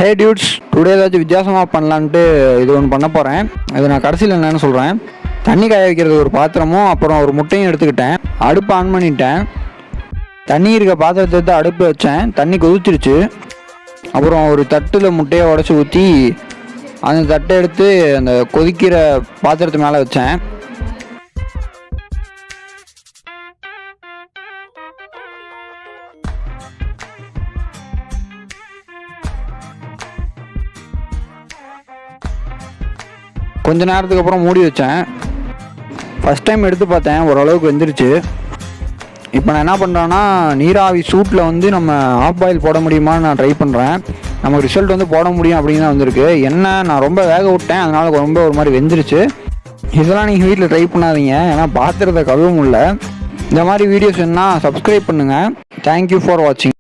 ஹே dudes, today ஏதாச்சும் வித்தியாசமாக பண்ணலான்ட்டு இது ஒன்று பண்ண போகிறேன். இது நான் கடைசியில் என்னென்னு சொல்கிறேன். தண்ணி காய வைக்கிறது ஒரு பாத்திரமும் அப்புறம் ஒரு முட்டையும் எடுத்துக்கிட்டேன். அடுப்பு ஆன் பண்ணிட்டேன். தண்ணி இருக்க பாத்திரத்தை எடுத்து அடுப்பு வச்சேன். தண்ணி கொதிச்சிருச்சு. அப்புறம் ஒரு தட்டில் முட்டையை உடச்சி ஊற்றி அந்த தட்டை எடுத்து அந்த கொதிக்கிற பாத்திரத்து மேலே வச்சேன். கொஞ்ச நேரத்துக்கு அப்புறம் மூடி வச்சேன். ஃபஸ்ட் டைம் எடுத்து பார்த்தேன், ஓரளவுக்கு வெந்துருச்சு. இப்போ நான் என்ன பண்ணுறேன்னா, நீராவி சூட்டில் நம்ம ஆஃப் பாயில் போட முடியுமான்னு நான் ட்ரை பண்ணுறேன். நமக்கு ரிசல்ட் போட முடியும் அப்படின்னு தான் வந்திருக்கு. என்ன நான் ரொம்ப வேக விட்டேன், அதனால் ரொம்ப ஒரு மாதிரி வெந்துருச்சு. இதெல்லாம் நீங்கள் வீட்டில் ட்ரை பண்ணாதீங்க, ஏன்னா பாத்திரத்தை கழுவ முடியல. இந்த மாதிரி வீடியோஸ் என்ன சப்ஸ்கிரைப் பண்ணுங்கள். தேங்க்யூ ஃபார் வாட்சிங்.